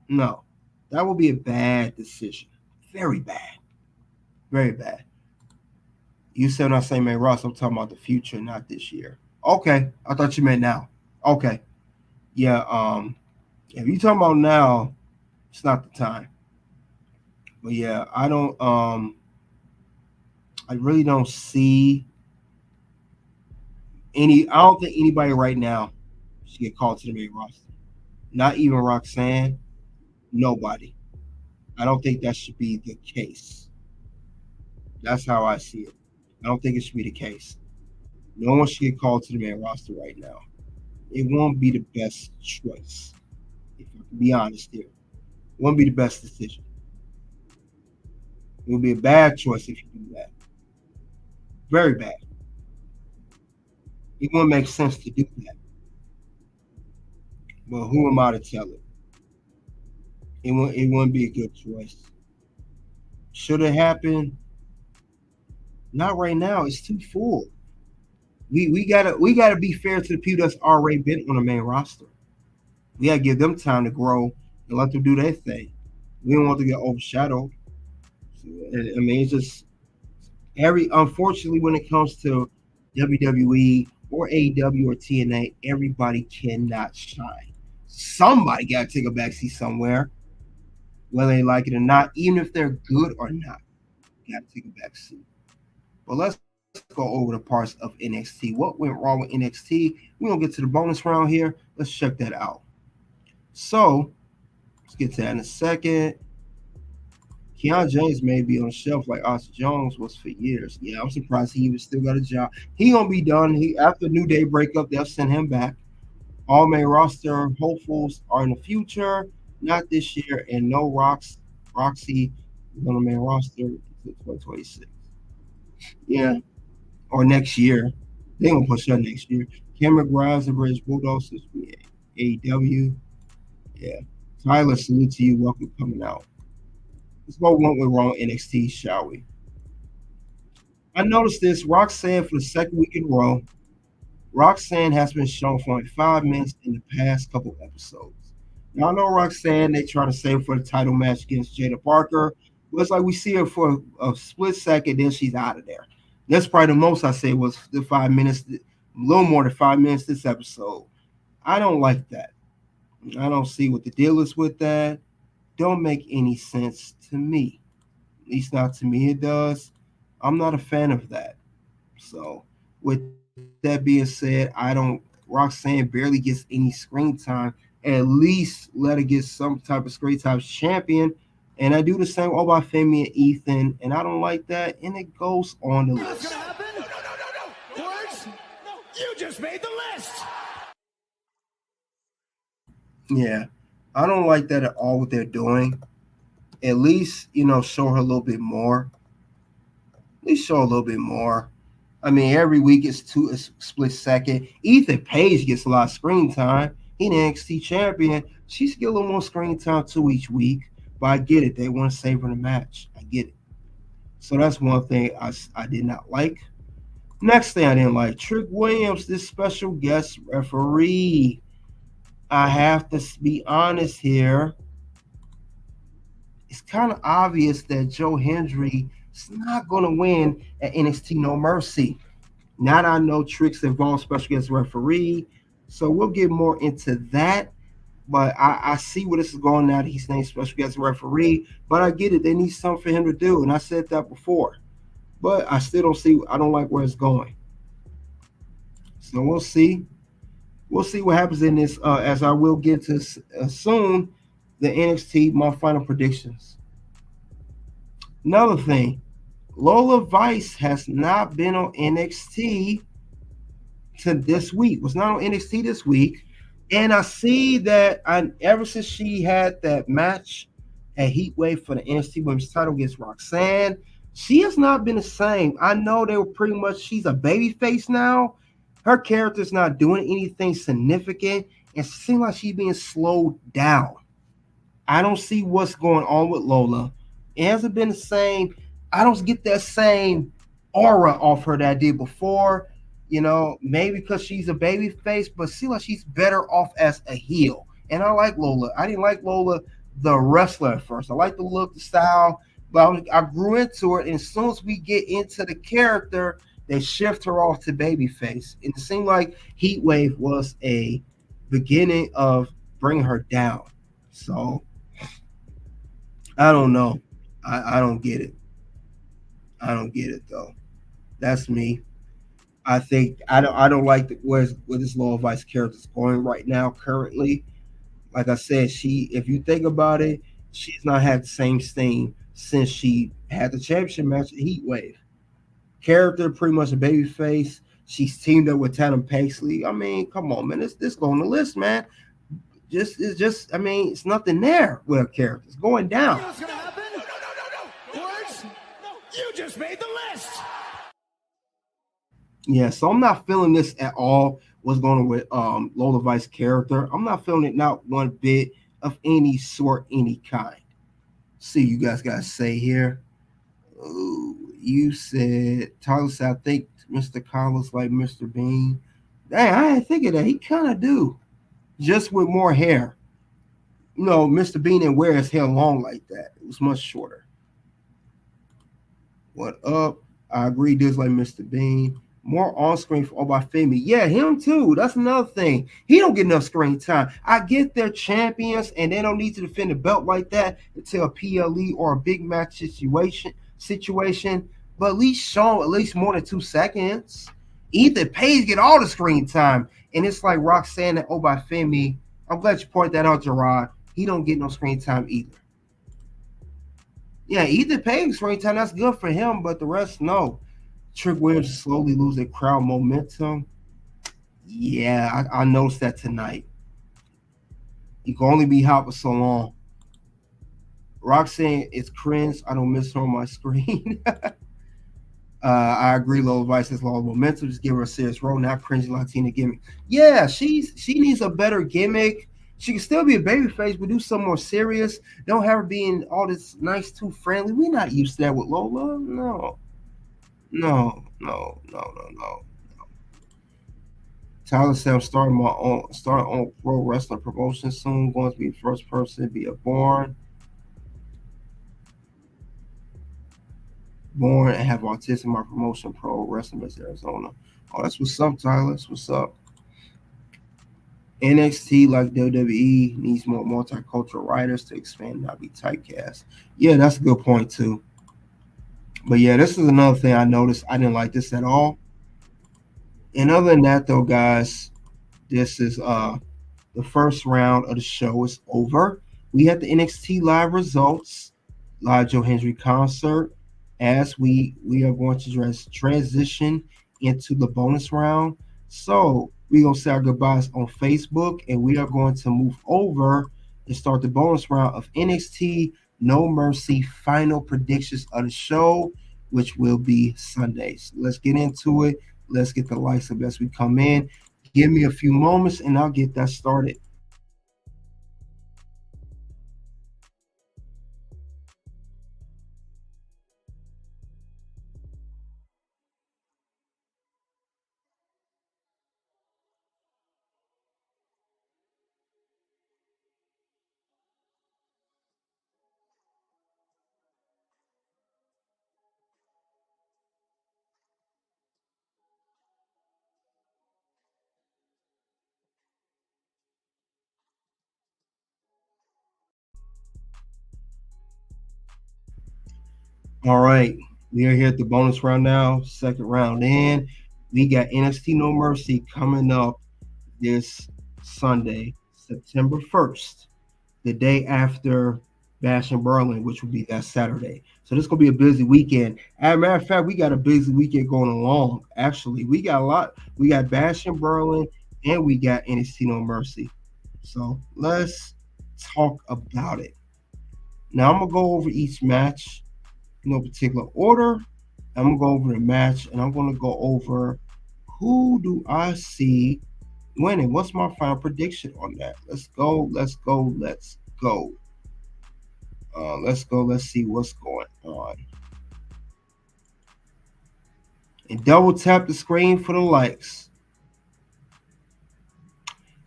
No, that would be a bad decision. Very bad. Very bad. You said when I say main roster, I'm talking about the future, not this year. Okay, I thought you meant now. Okay. Yeah, if you're talking about now, it's not the time. But yeah, I really don't see any. I don't think anybody right now should get called to the main roster. Not even Roxanne. Nobody. I don't think that should be the case. That's how I see it. I don't think it should be the case. No one should get called to the main roster right now. It won't be the best choice. If I can be honest here, it won't be the best decision. It will be a bad choice if you do that. Very bad. It won't make sense to do that. But who am I to tell it? It won't be a good choice. Should it happen? Not right now. It's too full. We gotta be fair to the people that's already been on the main roster. We gotta give them time to grow and let them do their thing. We don't want to get overshadowed. I mean, it's just every unfortunately when it comes to WWE or AEW or TNA, everybody cannot shine. Somebody got to take a backseat somewhere, whether they like it or not, even if they're good or not. Got to take a backseat. But let's go over the parts of NXT. What went wrong with NXT? We're gonna get to the bonus round here. Let's check that out. So let's get to that in a second. Keon James may be on the shelf like Austin Jones was for years. Yeah, I'm surprised he even still got a job. He gonna be done. He after New Day breakup, they'll send him back. All main roster hopefuls are in the future, not this year, and no Roxy is on the main roster until 2026. Yeah, or next year. They gonna push her next year. Cameron Grimes and British Bulldogs is AEW. Yeah. Tyler, salute to you. Welcome coming out. Let's go what went wrong NXT, shall we? I noticed this. Roxanne for the second week in a row. Roxanne has been shown for like 5 minutes in the past couple episodes. Now I know Roxanne, they try to save her for the title match against Jada Parker. But it's like we see her for a split second, then she's out of there. That's probably the most I say was the 5 minutes, a little more than 5 minutes this episode. I don't like that. I don't see what the deal is with that. Don't make any sense to me. At least not to me it does. I'm not a fan of that. So with that being said, I don't Roxanne barely gets any screen time. At least let her get some type of screen time as champion. And I do the same all by Femi and Ethan, and I don't like that. And it goes on the What's list. gonna happen? No. Words? No. You just made the list. Yeah, I don't like that at all. What they're doing. At least show her a little bit more. At least show a little bit more. I mean, every week it's a split second. Ethan Page gets a lot of screen time. He the NXT champion. She's get a little more screen time too each week. But I get it. They want to save her the match. I get it. So that's one thing I did not like. Next thing I didn't like, Trick Williams, this special guest referee. I have to be honest here. It's kind of obvious that Joe Hendry is not going to win at NXT No Mercy. Now that I know Trick's involved special guest referee, so we'll get more into that. But I see where this is going now that he's named special guest referee. But I get it. They need something for him to do. And I said that before. But I still I don't like where it's going. So we'll see. We'll see what happens in this as I will get to soon the NXT, my final predictions. Another thing, Lola Vice has not been on NXT to this week. Was not on NXT this week. And I see that ever since she had that match at Heatwave for the NXT Women's title against Roxanne, she has not been the same. I know they were pretty much, she's a baby face now. Her character's not doing anything significant. And it seems like she's being slowed down. I don't see what's going on with Lola. It hasn't been the same. I don't get that same aura off her that I did before. Maybe because she's a baby face, but see like she's better off as a heel. And I like Lola. I didn't like Lola, the wrestler at first. I like the look, the style, but I grew into it. And as soon as we get into the character, they shift her off to babyface. And it seemed like Heatwave was a beginning of bringing her down. So I don't know. I don't get it. I don't get it though. That's me. I think I don't like where this Lower Vice character is going right now currently. Like I said, she if you think about it, she's not had the same steam since she had the championship match at Heat Wave. Character pretty much a baby face. She's teamed up with Tatum Paisley. I mean, come on, man. This go on the list, man. It's just I mean, it's nothing there with her character. It's going You know down. what's gonna happen? No. Words? No. You just made the list. Yeah, so I'm not feeling this at all. What's going on with Lola Vice character? I'm not feeling it not one bit of any sort, any kind. See, you guys got to say here. Ooh, you said Tyler said I think Mr. Kyle looks like Mr. Bean. Dang, I didn't think of that. He kind of do, just with more hair. You know, Mr. Bean didn't wear his hair long like that. It was much shorter. What up? I agree. This like Mr. Bean. More on screen for Obafemi. Yeah, him too. That's another thing. He don't get enough screen time. I get they're champions and they don't need to defend a belt like that until a PLE or a big match situation. But at least show him at least more than 2 seconds. Ethan Page get all the screen time. And it's like Roxanne and Obafemi. I'm glad you pointed that out, Gerard. He don't get no screen time either. Yeah, Ethan Page screen time, that's good for him, but the rest, no. Trick Williams slowly losing crowd momentum. Yeah, I noticed that tonight. You can only be hot for so long. Roxanne is cringe. I don't miss her on my screen. I agree. Low Vice has lost momentum. Just give her a serious role. Not cringy Latina gimmick. Yeah, she needs a better gimmick. She can still be a babyface, but do something more serious. Don't have her being all this nice, too friendly. We're not used to that with Lola. No. No. Tyler said I'm starting on pro wrestling promotion soon. Going to be the first person to be born and have autism. My promotion pro wrestling is Arizona. Oh, that's what's up, Tyler. That's what's up. NXT, like WWE, needs more multicultural writers to expand, not be typecast. Yeah, that's a good point too. But yeah, this is another thing I noticed. I didn't like this at all. And other than that, though, guys, this is the first round of the show is over. We had the NXT live results, live Joe Hendry concert. As we are going to transition into the bonus round. So we're gonna say our goodbyes on Facebook, and we are going to move over and start the bonus round of NXT No Mercy final predictions of the show, which will be Sunday. So let's get into it. Let's get the lights up as we come in. Give me a few moments, and I'll get that started. All right, we are here at the bonus round now. Second round in. We got NXT No Mercy coming up this Sunday, September 1st, the day after Bash in Berlin, which will be that Saturday. So this is gonna be a busy weekend. As a matter of fact, we got a busy weekend going along. Actually, we got a lot. We got Bash in Berlin and we got NXT No Mercy. So let's talk about it. Now I'm gonna go over each match in no particular order. I'm gonna go over the match and I'm gonna go over who do I see winning. What's my final prediction on that? Let's go. Let's go. Let's go. Let's go. Let's see what's going on. And double tap the screen for the likes.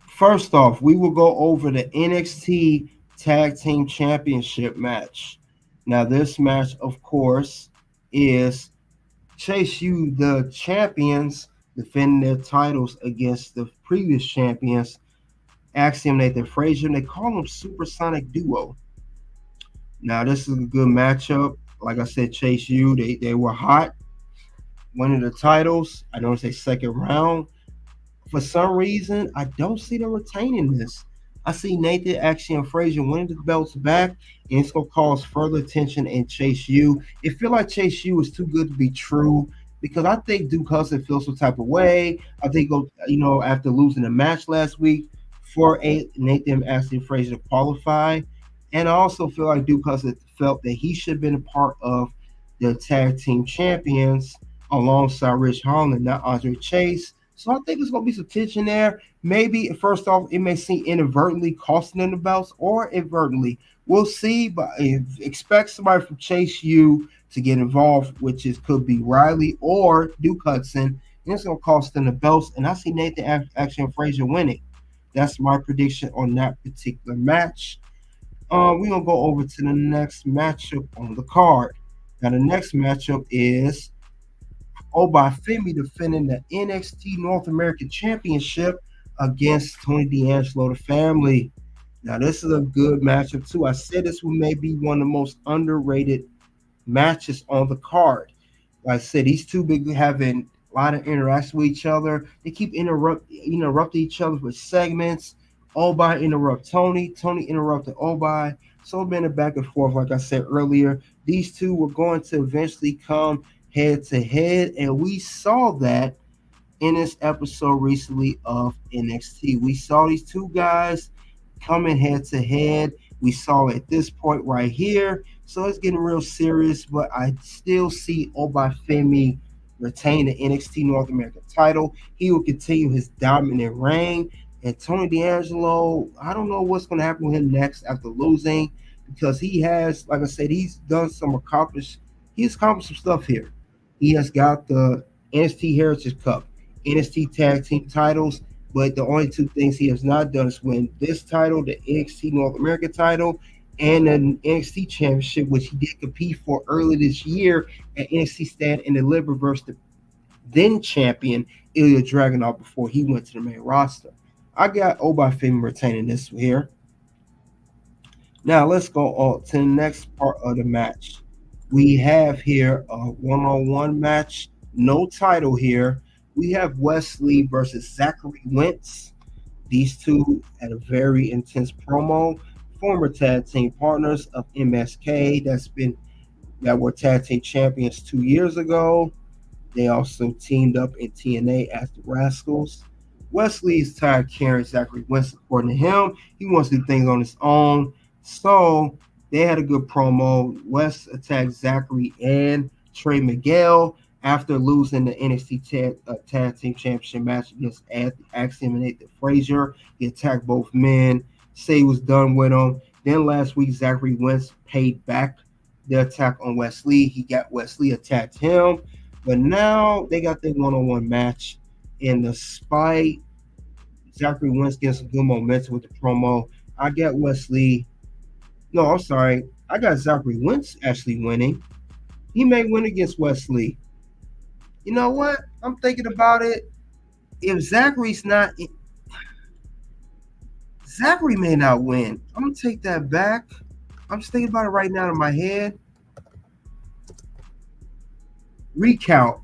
First off, we will go over the NXT Tag Team Championship match. Now, this match, of course, is Chase U, the champions, defending their titles against the previous champions, Axiom Nathan Frazier. They call them Supersonic Duo. Now this is a good matchup. Like I said, Chase U, they were hot, winning the titles. I don't say second round. For some reason, I don't see them retaining this. I see Nathan Action and Frazier winning the belts back, and it's gonna cause further attention and Chase U. It feel like Chase U is too good to be true because I think Duke Hudson feels some type of way. I think after losing the match last week for Nathan Action and Frazier to qualify, and I also feel like Duke Hudson felt that he should have been a part of the tag team champions alongside Rich Holland, not Andre Chase. So I think there's going to be some tension there. Maybe first off, it may seem inadvertently costing them the belts or inadvertently. We'll see, but expect somebody from Chase U to get involved, which could be Riley or Duke Hudson, and it's going to cost them the belts. And I see Nathan Action Frazier winning. That's my prediction on that particular match. We're going to go over to the next matchup on the card. Now, the next matchup is Obafemi defending the NXT North American Championship against Tony D'Angelo, the family. Now, this is a good matchup, too. I said this may be one of the most underrated matches on the card. Like I said, these two big having a lot of interaction with each other. They keep interrupting each other with segments. Obai interrupt Tony. Tony interrupted Obai. So it's been a back and forth, like I said earlier. These two were going to eventually come head to head, and we saw that in this episode recently of NXT. We saw these two guys coming head to head. We saw at this point right here, so it's getting real serious, but I still see Obafemi retain the NXT North American title. He will continue his dominant reign, and Tony D'Angelo, I don't know what's going to happen with him next after losing, because he has, like I said, he's accomplished some stuff here. He has got the NXT Heritage Cup, NXT Tag Team titles, but the only two things he has not done is win this title, the NXT North American title, and an NXT Championship, which he did compete for early this year at NXT Stand and Deliver versus the then champion Ilya Dragunov before he went to the main roster. I got Obafemi retaining this here. Now let's go on to the next part of the match. We have here a one-on-one match, no title here. We have Wesley versus Zachary Wentz. These two had a very intense promo. Former tag team partners of MSK that were tag team champions 2 years ago. They also teamed up in TNA as the Rascals. Wesley is tired of carrying Zachary Wentz, according to him. He wants to do things on his own. So they had a good promo. West attacked Zachary and Trey Miguel after losing the NXT Tag Team Championship match against Axiom and Nathan Frazier. He attacked both men. Say he was done with them. Then last week, Zachary Wentz paid back the attack on Wesley. Wesley attacked him. But now they got their one-on-one match. And despite Zachary Wentz getting some good momentum with the promo, I got Wesley. No, I'm sorry. I got Zachary Wentz actually winning. He may win against Wesley. You know what? I'm thinking about it. If Zachary may not win. I'm going to take that back. I'm just thinking about it right now in my head. Recount.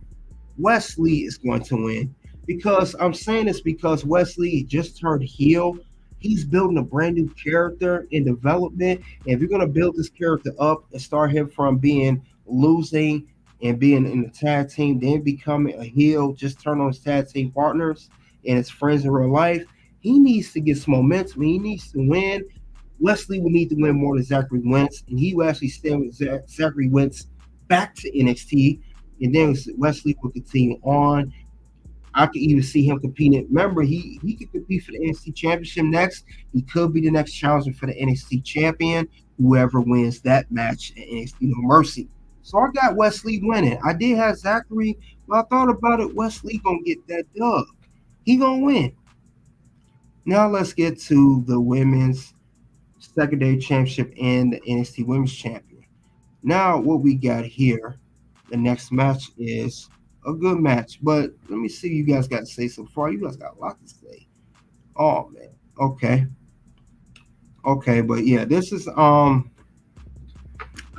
Wesley is going to win. Because I'm saying this because Wesley just turned heel. He's building a brand new character in development. And if you're going to build this character up and start him from being losing and being in the tag team, then becoming a heel, just turn on his tag team partners and his friends in real life, he needs to get some momentum. He needs to win. Wesley will need to win more than Zachary Wentz, and he will actually stand with Zachary Wentz back to NXT, and then Wesley will continue on. I could even see him competing. Remember, he could compete for the NXT Championship next. He could be the next challenger for the NXT Champion, whoever wins that match at NXT No Mercy. So I got Wesley winning. I did have Zachary, but I thought about it. Wesley gonna get that dub. He gonna win. Now let's get to the women's secondary championship and the NXT Women's Champion. Now what we got here, the next match is a good match, but let me see what you guys got to say so far. You guys got a lot to say. Oh man. Okay, but yeah, this is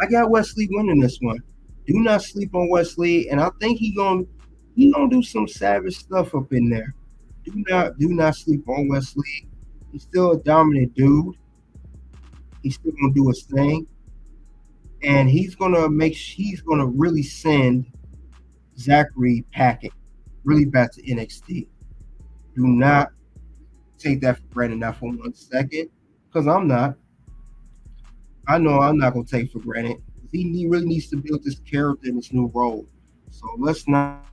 I got Wesley winning this one. Do not sleep on Wesley, and I think he gonna do some savage stuff up in there. Do not sleep on Wesley. He's still a dominant dude. He's still gonna do his thing, and he's gonna really send Zachary packing really back to NXT. Do not take that for granted, not for 1 second, because I'm not. I know I'm not gonna take it for granted. He really needs to build this character in this new role. So let's not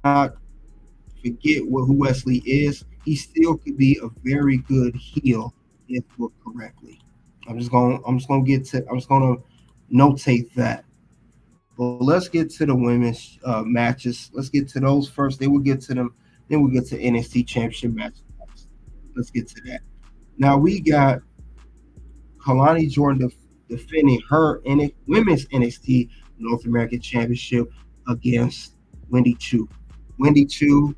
forget who Wesley is. He still could be a very good heel if booked correctly. I'm just gonna notate that. But let's get to the women's matches. Let's get to those first. Then we'll get to them. Then we'll get to NXT Championship matches. Let's get to that. Now we got Kelani Jordan defending her women's NXT North American Championship against Wendy Choo. Wendy Choo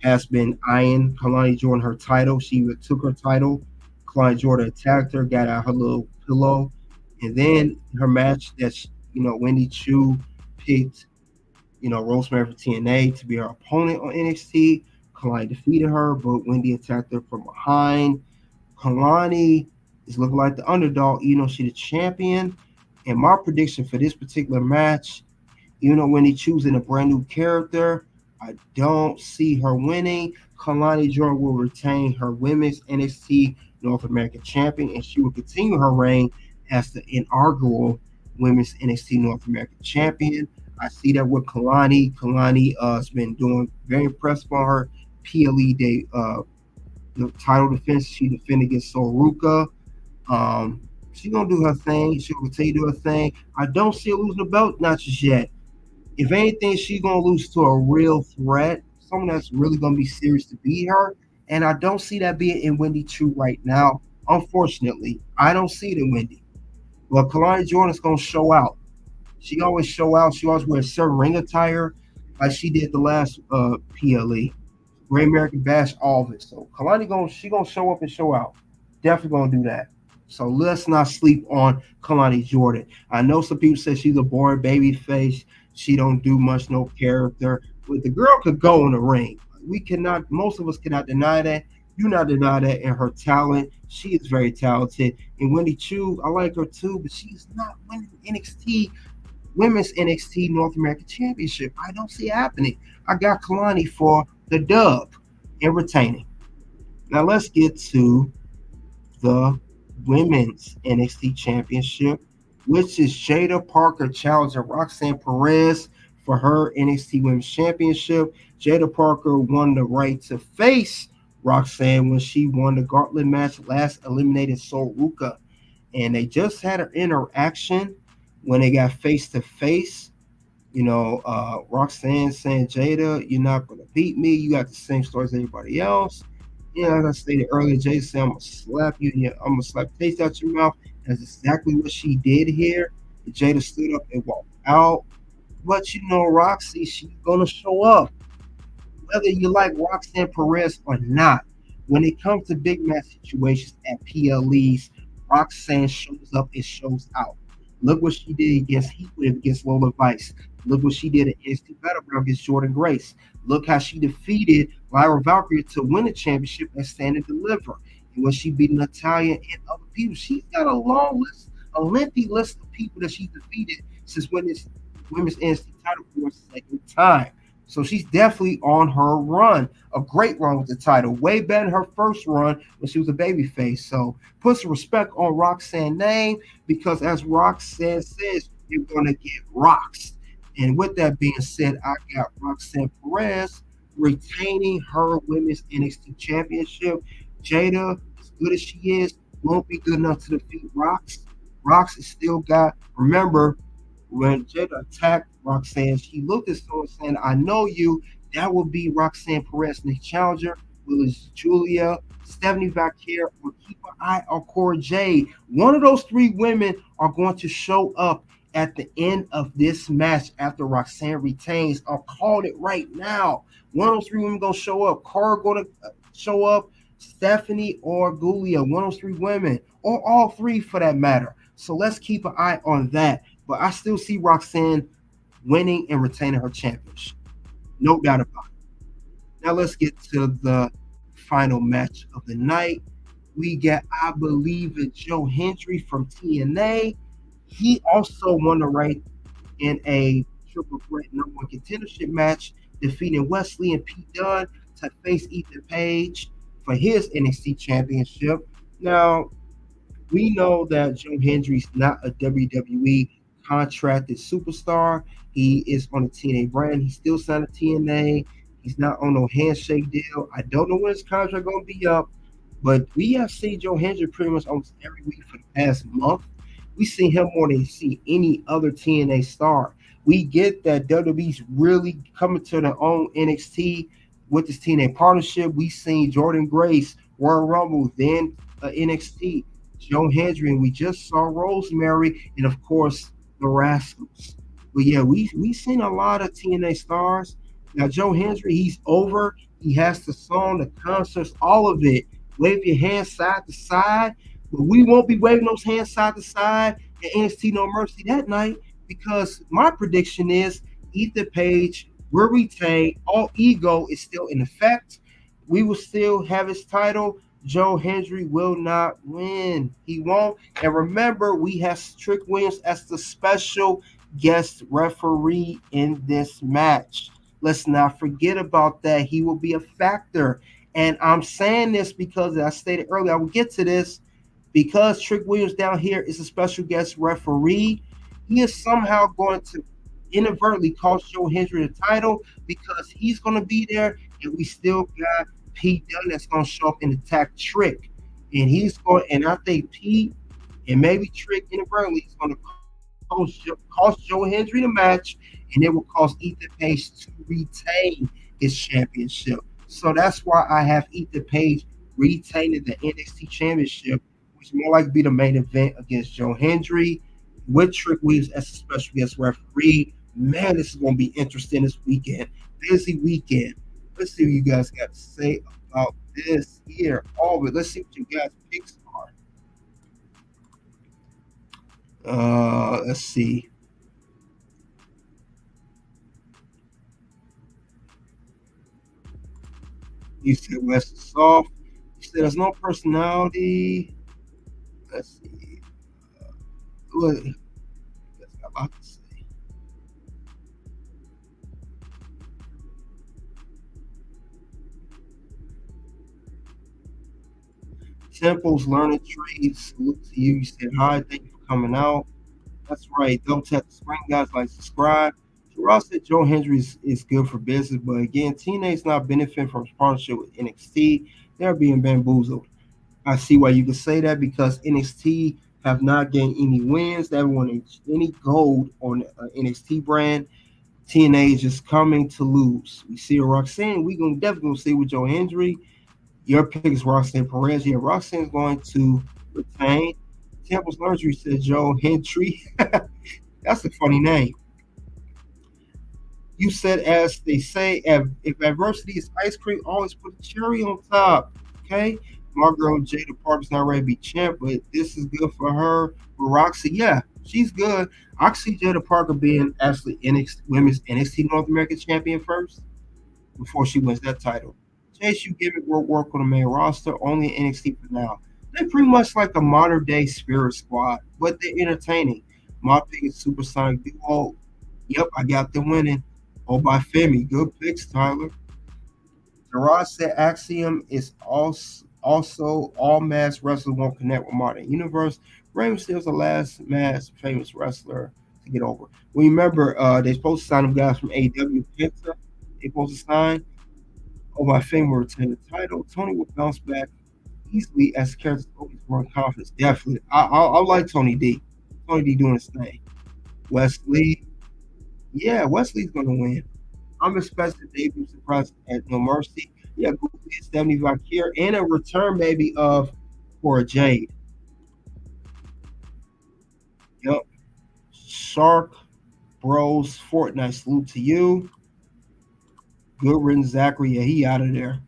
has been eyeing Kelani Jordan her title. She took her title. Kelani Jordan attacked her, got out her little pillow, and then her match Wendy Choo picked Rosemary for TNA to be her opponent on NXT. Kelani defeated her, but Wendy attacked her from behind. Kelani is looking like the underdog, she's the champion. And my prediction for this particular match, Wendy choosing a brand new character, I don't see her winning. Kelani Jordan will retain her women's NXT North American champion, and she will continue her reign as the inaugural women's NXT North American champion. I see that with Kelani. Kelani has been doing very impressive on her PLE day the title defense. She defended against Soruka. She's gonna do her thing. She'll continue to do her thing. I don't see her losing the belt, not just yet. If anything, she's gonna lose to a real threat, someone that's really gonna be serious to beat her. And I don't see that being in Wendy Choo right now. Unfortunately, I don't see it in Wendy. But Kelani Jordan is gonna show out. She always show out. She always wears certain ring attire, like she did the last PLE, Great American Bash, all of it. So Kelani gonna show up and show out. Definitely gonna do that. So let's not sleep on Kelani Jordan. I know some people say she's a boring baby face. She don't do much, no character. But the girl could go in the ring. Most of us cannot deny that. Do not deny that. And her talent, she is very talented. And Wendy Choo, I like her too, but she's not winning women's NXT North American Championship. I don't see it happening. I got Kelani for the dub and retaining. Now let's get to the women's NXT Championship, which is Jada Parker challenging Roxanne Perez for her NXT Women's Championship. Jada Parker won the right to face Roxanne when she won the gauntlet match, last eliminated Soruka. And they just had an interaction when they got face to face. Roxanne saying, Jada, you're not going to beat me. You got the same story as everybody else. As I stated earlier, Jada said, I'm going to slap you. I'm going to slap the taste out your mouth. That's exactly what she did here. Jada stood up and walked out. But, Roxy, she's going to show up. Whether you like Roxanne Perez or not, when it comes to big match situations at PLEs, Roxanne shows up and shows out. Look what she did against Heatwave against Lola Vice. Look what she did at NXT Battleground against Jordan Grace. Look how she defeated Lyra Valkyrie to win the championship and Stand and Deliver. And when she beat Natalia and other people, she's got a lengthy list of people that she's defeated since winning this women's NXT title for a second time. So she's definitely on her run, a great run with the title, way better than her first run when she was a babyface. So put some respect on Roxanne's name, because as Roxanne says, you're going to get rocks. And with that being said, I got Roxanne Perez retaining her women's NXT championship. Jada, as good as she is, won't be good enough to defeat Rox. Rox is still got, remember, when Jada attacked Roxanne, she looked at someone saying, I know you. That will be Roxanne Perez next challenger. Will it Julia, Stephanie Vaquer, or keep an eye on Cora Jade? One of those three women are going to show up at the end of this match after Roxanne retains. I'll call it right now. One of those three women going to show up. Cora going to show up, Stephanie or Julia, one of those three women, or all three for that matter. So let's keep an eye on that. but I still see Roxanne winning and retaining her championship. No doubt about it. Now let's get to the final match of the night. We got, I believe, it's Joe Hendry from TNA. He also won the right in a triple threat number one contendership match, defeating Wesley and Pete Dunne to face Ethan Page for his NXT Championship. Now, we know that Joe Hendry's not a WWE contracted superstar. He is on the TNA brand. He's still signed to TNA. He's not on no handshake deal. I don't know when his contract going to be up, but we have seen Joe Hendry pretty much almost every week for the past month. We see him more than see any other TNA star. We get that WWE's really coming to their own NXT with this TNA partnership. We seen Jordan Grace, Royal Rumble, then NXT, Joe Hendry, and we just saw Rosemary, and of course the Rascals. But yeah, we seen a lot of TNA stars. Now Joe Hendry, he's over. He has the song, the concerts, all of it. Wave your hands side to side. But we won't be waving those hands side to side at NXT No Mercy that night, because my prediction is Ethan Page will retain. All ego is still in effect. We will still have his title. Joe Hendry will not win. He won't. And remember, we have Trick Williams as the special guest referee in this match. Let's not forget about that. He will be a factor. And I'm saying this because, as I stated earlier, I will get to this, because Trick Williams down here is a special guest referee. He is somehow going to inadvertently cost Joe Hendry the title, because he's going to be there, and we still got Pete Dunne that's going to show up and attack Trick. And he's going, and I think Pete and maybe Trick inadvertently is going to cost Joe Hendry the match, and it will cost Ethan Page to retain his championship. So that's why I have Ethan Page retaining the NXT Championship, which more likely be the main event against Joe Hendry, with Trick Williams as a special guest referee. Man, this is going to be interesting this weekend. Busy weekend. Let's see what you guys got to say about this here. All of it. Let's see what you guys' picks are. Let's see. You said West is soft. You said there's no personality. Let's see. What? That's got a lot to say. Temple's learning trades. Salute to you. You said hi. Thank you for coming out. That's right. Don't tap the screen, guys. Like, subscribe. Ross said Joe Hendry is good for business, but again, TNA's not benefiting from his partnership with NXT. They're being bamboozled. I see why you can say that, because NXT have not gained any wins. They haven't won any gold on NXT brand. TNA is just coming to lose. We see a Roxanne. We're definitely going to see with Joe Hendry. Your pick is Roxanne Perez. Yeah, Roxanne's going to retain. Temple's Laundry said Joe Hendry. That's a funny name. You said, as they say, if adversity is ice cream, always put a cherry on top. Okay? My girl Jada Parker's not ready to be champ, but this is good for her. But Roxy, yeah, she's good. I see Jada Parker being actually women's NXT North American champion first before she wins that title. Chase, you give it work on the main roster, only NXT for now. They're pretty much like a modern day Spirit Squad, but they're entertaining. My pick is Supersonic Duo. Yep, I got them winning. Oh, by Femi. Good picks, Tyler. Gerard said Axiom is also all mass wrestlers won't connect with modern universe. Rey Mysterio's the last mass famous wrestler to get over. Remember, they're supposed to sign them guys from AEW Penta. They're supposed to sign. Oh, by Femi will retain the title. Tony will bounce back easily as characters always run confidence. Definitely. I like Tony D. Tony D doing his thing. Wesley. Yeah, Wesley's going to win. I'm expecting debut surprise at No Mercy. Yeah, Google is 75 here, and a return maybe for a Jade. Yep. Shark Bros Fortnite, salute to you. Goodwin Zachary, yeah, he out of there.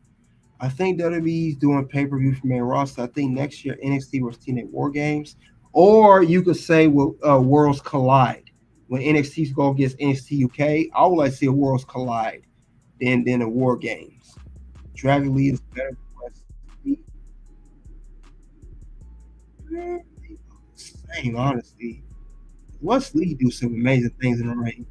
I think WWE's doing pay-per-view for main roster. I think next year NXT vs TNA War Games, or you could say Worlds Collide. when NXT go against NXT UK, I would like to see a Worlds Collide than the War Games. Dragon Lee is better than Wesley. They look the same, honestly. Wesley do some amazing things in the ring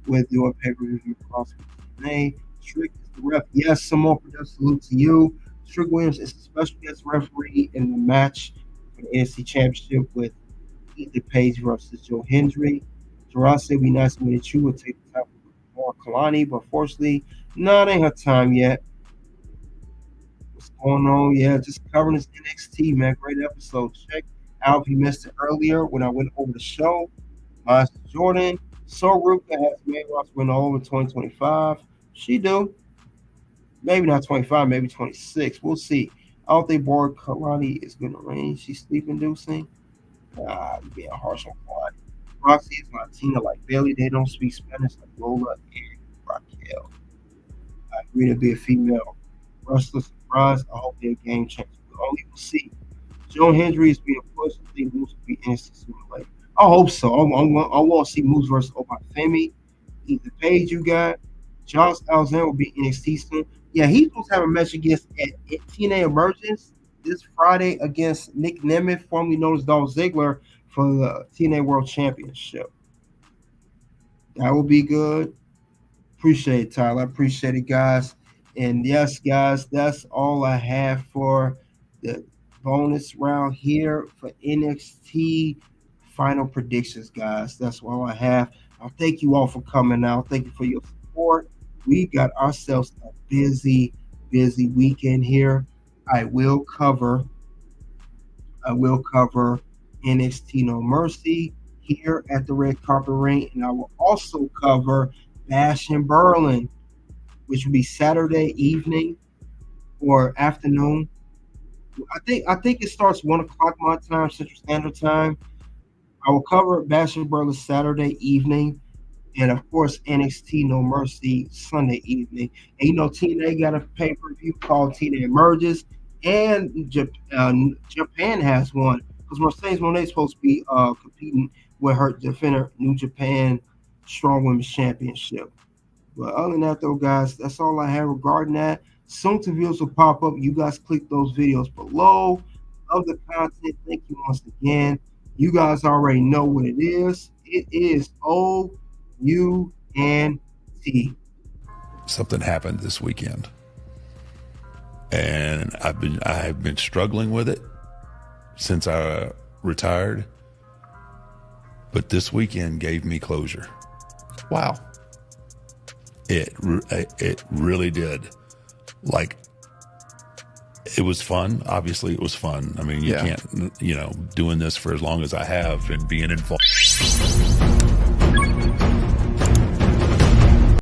with doing pay-per-view across the Strick is the ref. Yes, Samoa production salute to you. Strick Williams is a special guest referee in the match for the NXT Championship with Ethan Page versus Joe Hendry. Gerard said we nice Wendy Choo would take the top for Kelani, but fortunately, no, it ain't her time yet. What's going on? Yeah, just covering this NXT, man. Great episode. Check out if you missed it earlier when I went over the show. Miles Jordan. So Ruka has made Ross win all over 2025. She do. Maybe not 25, maybe 26. We'll see. I don't think Board Kelani is going to reign. She's sleep-inducing. I'm being harsh on Kelani. Roxy is Latina like Bailey. They don't speak Spanish like Lola and Raquel. I agree to be a female wrestler. Surprise. I hope they're game changer. We only will see. Joe Hendry is being pushed. I think Moose will be NXT sooner or later. I hope so. I want to see Moose versus Obafemi. Ethan Page, you got. Josh Alexander will be NXT soon. Yeah, he's supposed to have a match against at TNA Emergence this Friday against Nick Nemeth, formerly known as Dolph Ziggler, for the TNA World Championship. That will be good. Appreciate it, Tyler. I appreciate it, guys. And yes, guys, that's all I have for the bonus round here for NXT final predictions, guys. That's all I have. I'll thank you all for coming out. Thank you for your support. We got ourselves a busy weekend here. I will cover NXT No Mercy here at the Red Carpet Ring, and I will also cover Bash in Berlin, which will be Saturday evening or afternoon. I think it starts 1 o'clock my time, Central Standard Time. I will cover Bash in Berlin Saturday evening, and of course NXT No Mercy Sunday evening. And TNA got a pay-per-view called TNA Emerges, and Japan has one because Mercedes Moné is supposed to be competing with her defender New Japan Strong Women's Championship. But other than that, though, guys, that's all I have regarding that. Soon to videos will pop up. You guys click those videos below of the content. Thank you once again. You guys already know what it is. It is OUNT. Something happened this weekend, and I have been struggling with it since I retired. But this weekend gave me closure. Wow. It really did. Like, it was fun. Obviously, it was fun. I mean, you can't, doing this for as long as I have and being involved.